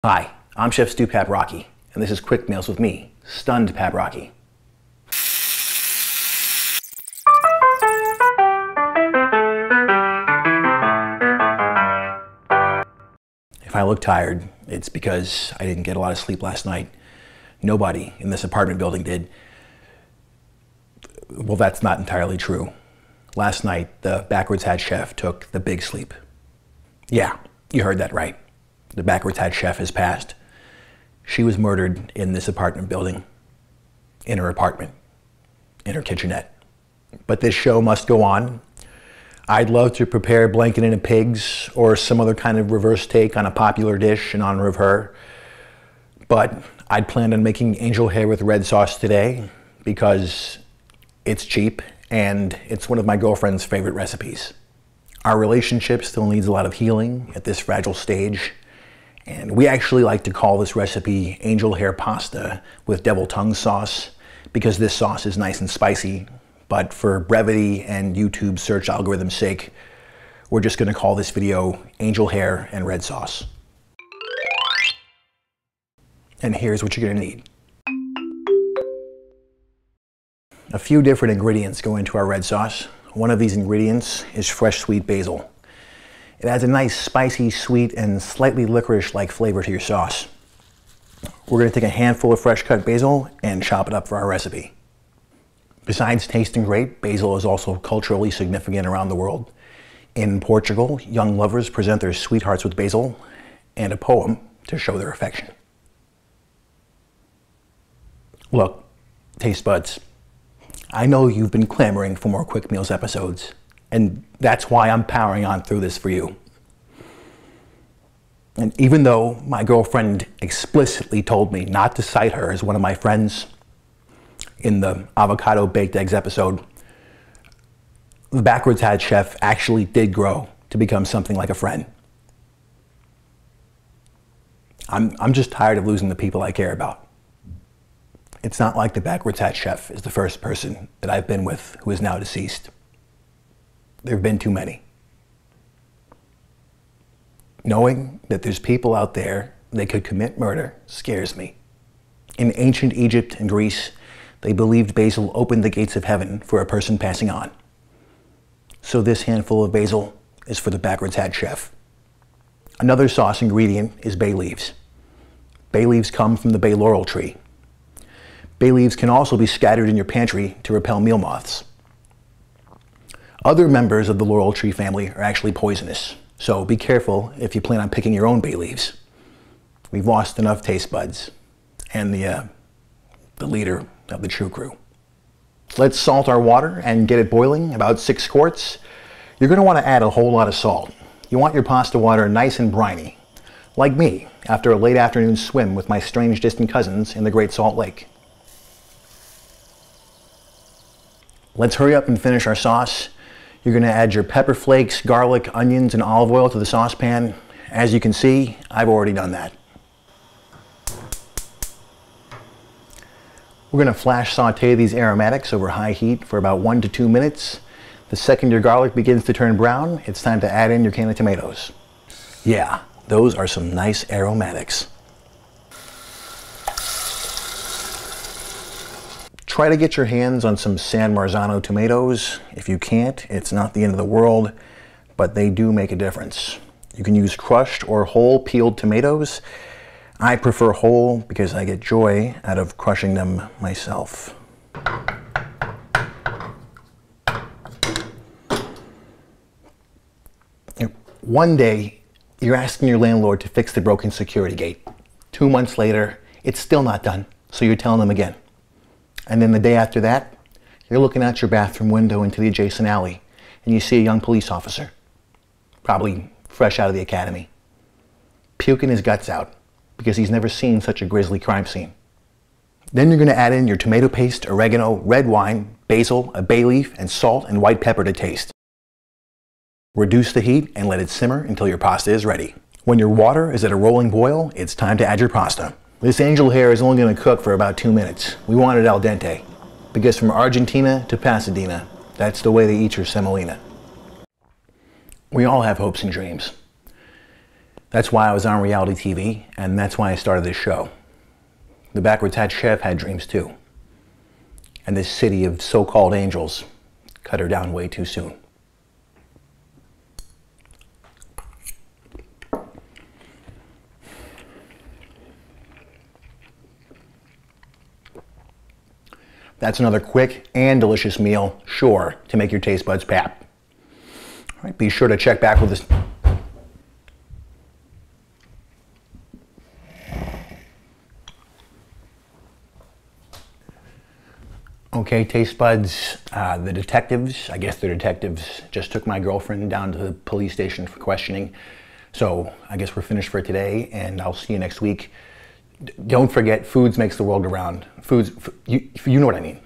Hi, I'm Chef Stu Paprocki, and this is Quick Meals with me, Stunned Paprocki. If I look tired, it's because I didn't get a lot of sleep last night. Nobody in this apartment building did. Well, that's not entirely true. Last night, the backwards hat chef took the big sleep. Yeah, you heard that right. The backwards hat chef has passed. She was murdered in this apartment building, in her apartment, in her kitchenette. But this show must go on. I'd love to prepare blanket in a pig's or some other kind of reverse take on a popular dish in honor of her. But I'd planned on making angel hair with red sauce today because it's cheap and it's one of my girlfriend's favorite recipes. Our relationship still needs a lot of healing at this fragile stage. And we actually like to call this recipe angel hair pasta with devil tongue sauce because this sauce is nice and spicy. But for brevity and YouTube search algorithm's sake, we're just going to call this video angel hair and red sauce. And here's what you're going to need. A few different ingredients go into our red sauce. One of these ingredients is fresh sweet basil. It adds a nice spicy, sweet, and slightly licorice-like flavor to your sauce. We're going to take a handful of fresh cut basil and chop it up for our recipe. Besides tasting great, basil is also culturally significant around the world. In Portugal, young lovers present their sweethearts with basil and a poem to show their affection. Look, taste buds, I know you've been clamoring for more Quick Meals episodes, and that's why I'm powering on through this for you. And even though my girlfriend explicitly told me not to cite her as one of my friends in the avocado baked eggs episode, the backwards hat chef actually did grow to become something like a friend. I'm just tired of losing the people I care about. It's not like the backwards hat chef is the first person that I've been with who is now deceased. There have been too many. Knowing that there's people out there that could commit murder scares me. In ancient Egypt and Greece, they believed basil opened the gates of heaven for a person passing on. So this handful of basil is for the backwards hat chef. Another sauce ingredient is bay leaves. Bay leaves come from the bay laurel tree. Bay leaves can also be scattered in your pantry to repel meal moths. Other members of the laurel tree family are actually poisonous, so be careful if you plan on picking your own bay leaves. We've lost enough taste buds and the leader of the true crew. Let's salt our water and get it boiling, about 6 quarts. You're going to want to add a whole lot of salt. You want your pasta water nice and briny, like me after a late afternoon swim with my strange distant cousins in the Great Salt Lake. Let's hurry up and finish our sauce. You're going to add your pepper flakes, garlic, onions, and olive oil to the saucepan. As you can see, I've already done that. We're going to flash saute these aromatics over high heat for about 1 to 2 minutes. The second your garlic begins to turn brown, it's time to add in your can of tomatoes. Yeah, those are some nice aromatics. Try to get your hands on some San Marzano tomatoes. If you can't, it's not the end of the world, but they do make a difference. You can use crushed or whole peeled tomatoes. I prefer whole because I get joy out of crushing them myself. One day, you're asking your landlord to fix the broken security gate. 2 months later, it's still not done, so you're telling them again. And then the day after that, you're looking out your bathroom window into the adjacent alley and you see a young police officer, probably fresh out of the academy, puking his guts out because he's never seen such a grisly crime scene. Then you're going to add in your tomato paste, oregano, red wine, basil, a bay leaf, and salt and white pepper to taste. Reduce the heat and let it simmer until your pasta is ready. When your water is at a rolling boil, it's time to add your pasta. This angel hair is only going to cook for about 2 minutes. We want it al dente, because from Argentina to Pasadena, that's the way they eat your semolina. We all have hopes and dreams. That's why I was on reality TV, and that's why I started this show. The backwards hat chef had dreams too. And this city of so-called angels cut her down way too soon. That's another quick and delicious meal, sure to make your taste buds pap. All right, be sure to check back with us. Okay, taste buds, the detectives, I guess they're detectives, just took my girlfriend down to the police station for questioning. So I guess we're finished for today, and I'll see you next week. Don't forget, foods makes the world go round. You know what I mean.